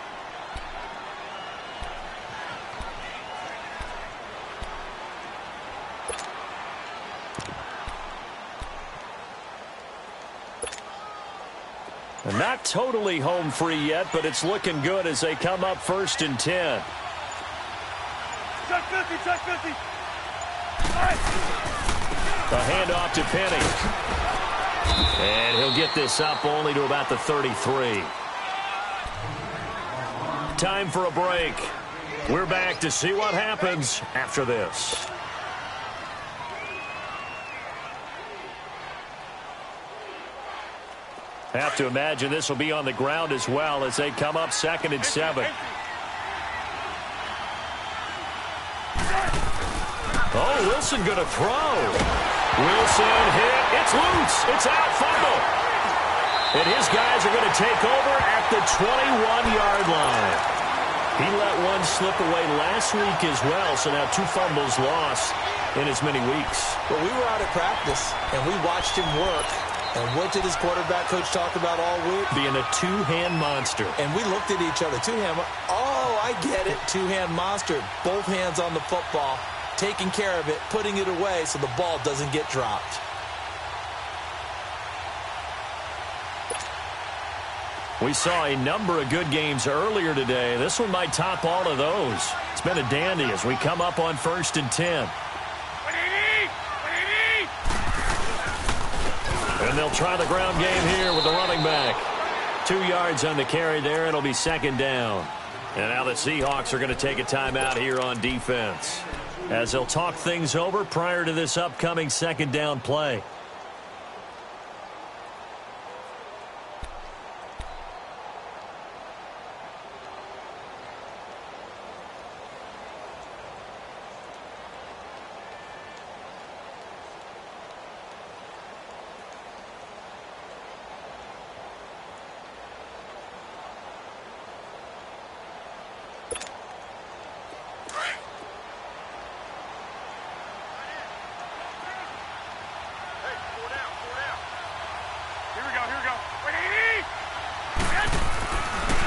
And not totally home free yet, but it's looking good as they come up 1st and 10. Check 50, check 50. A handoff to Penny. And he'll get this up only to about the 33. Time for a break. We're back to see what happens after this. Have to imagine this will be on the ground as well as they come up 2nd and 7. Oh, Wilson going to throw. Wilson hit. It's loose. It's out. Fumble. And his guys are going to take over at the 21-yard line. He let one slip away last week as well, so now 2 fumbles lost in as many weeks. Well, we were out at practice, and we watched him work. And what did his quarterback coach talk about all week? Being a 2-hand monster. And we looked at each other. 2-hand. Oh, I get it. 2-hand monster. Both hands on the football, taking care of it, putting it away so the ball doesn't get dropped. We saw a number of good games earlier today. This one might top all of those. It's been a dandy as we come up on 1st and 10. And they'll try the ground game here with the running back. 2 yards on the carry there. It'll be 2nd down. And now the Seahawks are going to take a timeout here on defense as they'll talk things over prior to this upcoming 2nd down play.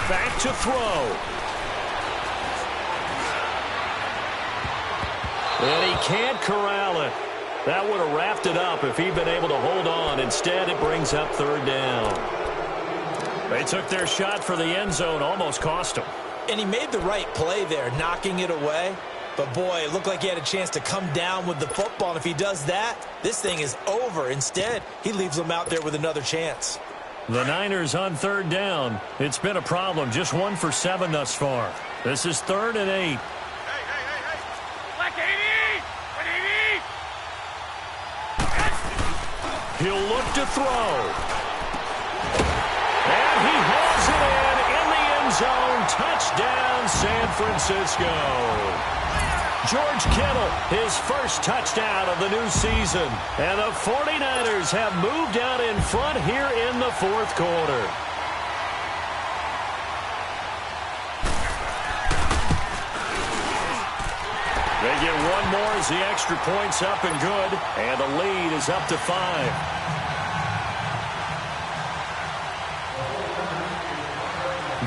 Back to throw. And he can't corral it. That would have wrapped it up if he'd been able to hold on. Instead, it brings up 3rd down. They took their shot for the end zone, almost cost him. And he made the right play there, knocking it away. But, boy, it looked like he had a chance to come down with the football. And if he does that, this thing is over. Instead, he leaves them out there with another chance. The Niners on 3rd down. It's been a problem. Just 1 for 7 thus far. This is 3rd and 8. Black 80! 180! He'll look to throw. And he hauls it in the end zone. Touchdown, San Francisco. George Kittle, his first touchdown of the new season. And the 49ers have moved out in front here in the 4th quarter. They get one more as the extra point's up and good. And the lead is up to 5.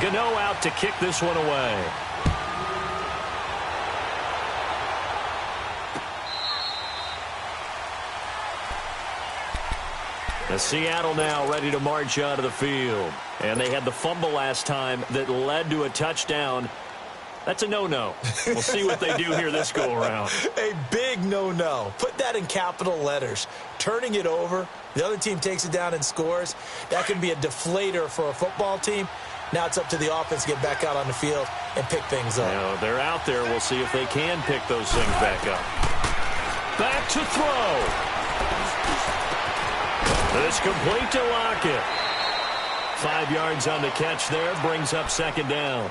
Gano out to kick this one away. Seattle now ready to march out of the field. And they had the fumble last time that led to a touchdown. That's a no-no. We'll see what they do here this go-around. A big no-no. Put that in capital letters. Turning it over, the other team takes it down and scores. That can be a deflator for a football team. Now it's up to the offense to get back out on the field and pick things up. You know, they're out there. We'll see if they can pick those things back up. Back to throw. It's complete to Lockett. 5 yards on the catch there, brings up second down.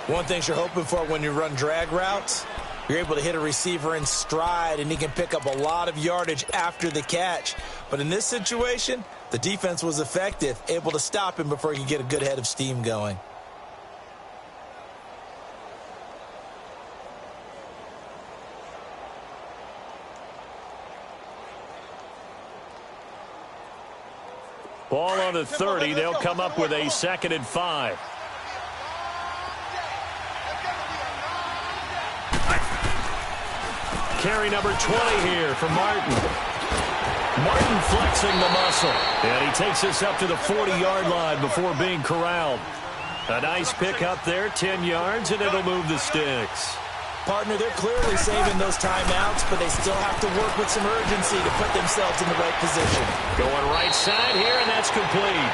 One thing you're hoping for when you run drag routes, you're able to hit a receiver in stride, and he can pick up a lot of yardage after the catch. But in this situation, the defense was effective, able to stop him before he could get a good head of steam going. Ball on the 30. They'll come up with a 2nd and 5. Carry number 20 here for Martin. Martin flexing the muscle. And he takes us up to the 40-yard line before being corralled. A nice pick up there, 10 yards, and it'll move the sticks. Partner, they're clearly saving those timeouts, but they still have to work with some urgency to put themselves in the right position. Going right side here, and that's complete.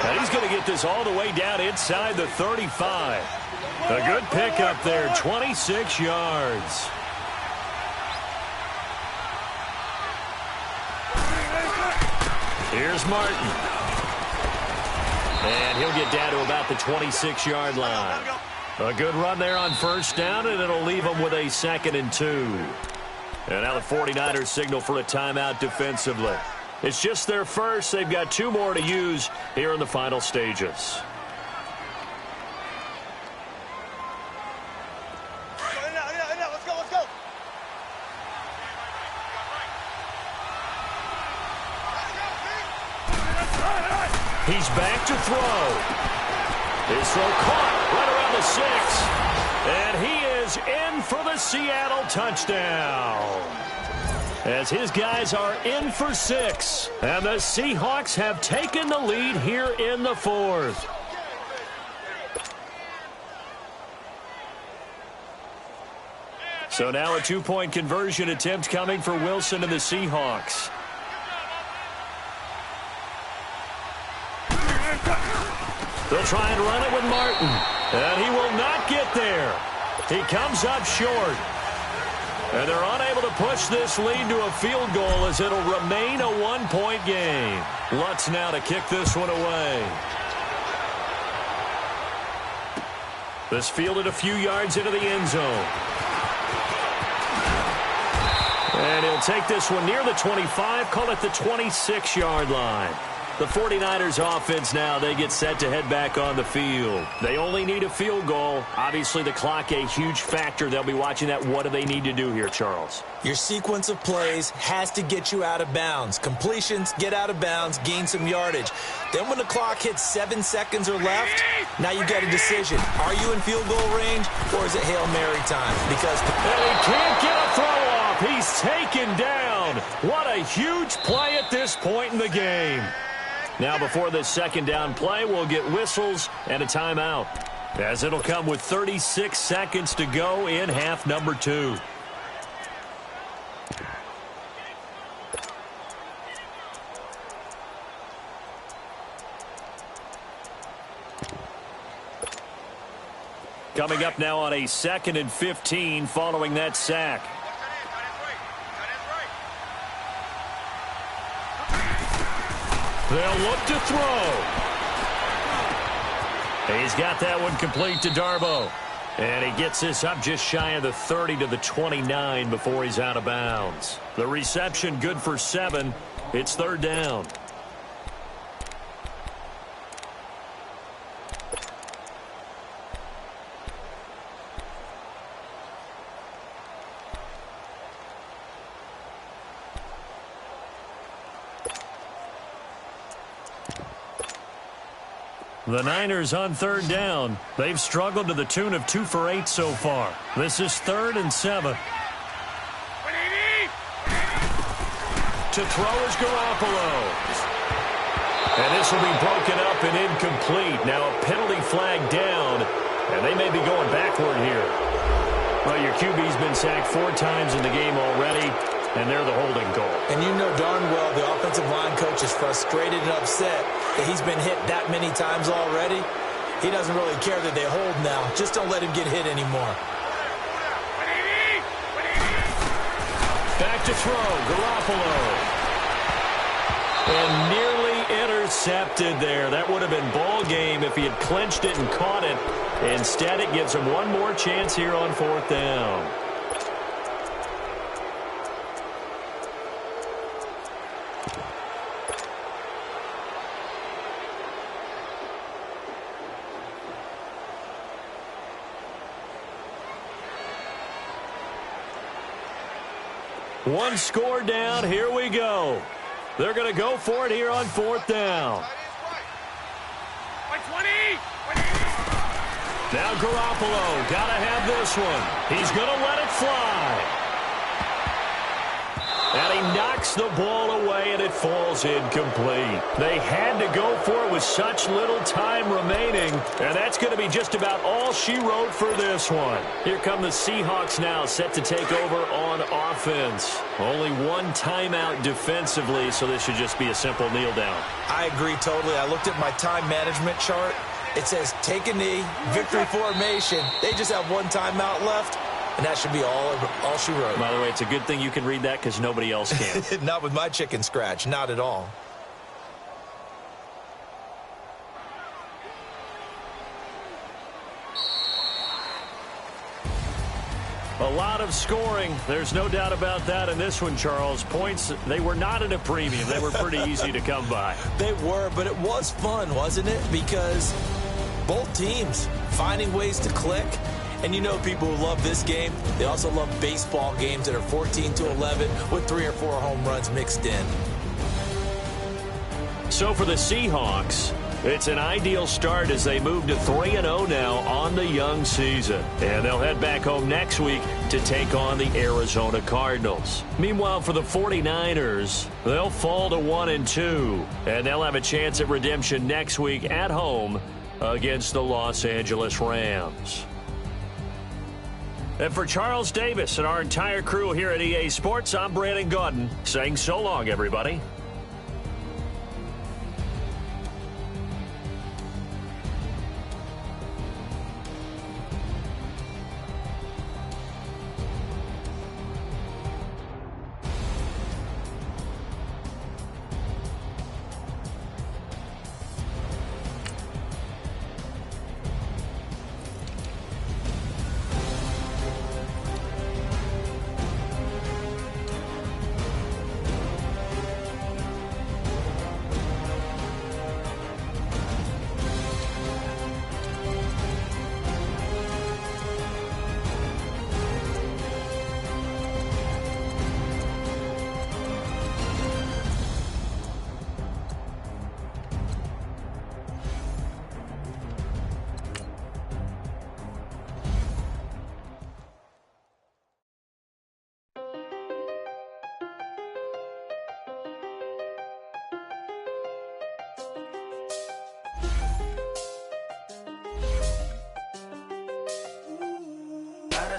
And he's going to get this all the way down inside the 35. A good pick up there, 26 yards. Here's Martin. And he'll get down to about the 26-yard line. A good run there on first down, and it'll leave them with a 2nd and 2. And now the 49ers signal for a timeout defensively. It's just their first. They've got 2 more to use here in the final stages. Let's go. He's back to throw. His throw caught right around the 6. And he is in for the Seattle touchdown. As his guys are in for 6. And the Seahawks have taken the lead here in the 4th. So now a 2-point conversion attempt coming for Wilson and the Seahawks. They'll try and run it with Martin. And he will not get there. He comes up short. And they're unable to push this lead to a field goal as it'll remain a 1-point game. Lutz now to kick this one away. This fielded a few yards into the end zone. And he'll take this one near the 25, call it the 26-yard line. The 49ers offense now, they get set to head back on the field. They only need a field goal. Obviously, the clock a huge factor. They'll be watching that. What do they need to do here, Charles? Your sequence of plays has to get you out of bounds. Completions, get out of bounds, gain some yardage. Then when the clock hits 7 seconds or left, now you've got a decision. Are you in field goal range, or is it Hail Mary time? Because and he can't get a throw off. He's taken down. What a huge play at this point in the game. Now before this 2nd down play, we'll get whistles and a timeout, as it'll come with 36 seconds to go in half number 2. Coming up now on a 2nd and 15 following that sack. They'll look to throw. He's got that one complete to Darboh. And he gets this up just shy of the 30 to the 29 before he's out of bounds. The reception good for 7. It's 3rd down. The Niners on 3rd down. They've struggled to the tune of 2 for 8 so far. This is 3rd and 7. To throw is Garoppolo. And this will be broken up and incomplete. Now a penalty flag down, and they may be going backward here. Well, your QB's been sacked 4 times in the game already, and they're the holding goal. And you know darn well the offensive line coach is frustrated and upset that he's been hit that many times already. He doesn't really care that they hold now. Just don't let him get hit anymore. Back to throw, Garoppolo. And nearly intercepted there. That would have been ball game if he had clinched it and caught it. Instead, it gives him one more chance here on 4th down. One score down. Here we go. They're going to go for it here on 4th down. Now Garoppolo got to have this one. He's going to let it fly. And he knocks the ball away, and it falls incomplete. They had to go for it with such little time remaining, and that's going to be just about all she wrote for this one. Here come the Seahawks now, set to take over on offense. Only one timeout defensively, so this should just be a simple kneel down. I agree totally. I looked at my time management chart. It says take a knee, victory formation. They just have one timeout left. And that should be all she wrote. By the way, it's a good thing you can read that because nobody else can. Not with my chicken scratch. Not at all. A lot of scoring. There's no doubt about that in this one, Charles. Points, they were not at a premium. They were pretty easy to come by. They were, but it was fun, wasn't it? Because both teams finding ways to click. And you know people who love this game, they also love baseball games that are 14-11 with 3 or 4 home runs mixed in. So for the Seahawks, it's an ideal start as they move to 3-0 now on the young season. And they'll head back home next week to take on the Arizona Cardinals. Meanwhile, for the 49ers, they'll fall to 1-2. And they'll have a chance at redemption next week at home against the Los Angeles Rams. And for Charles Davis and our entire crew here at EA Sports, I'm Brandon Gaudin saying so long, everybody.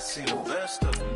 See the best of me.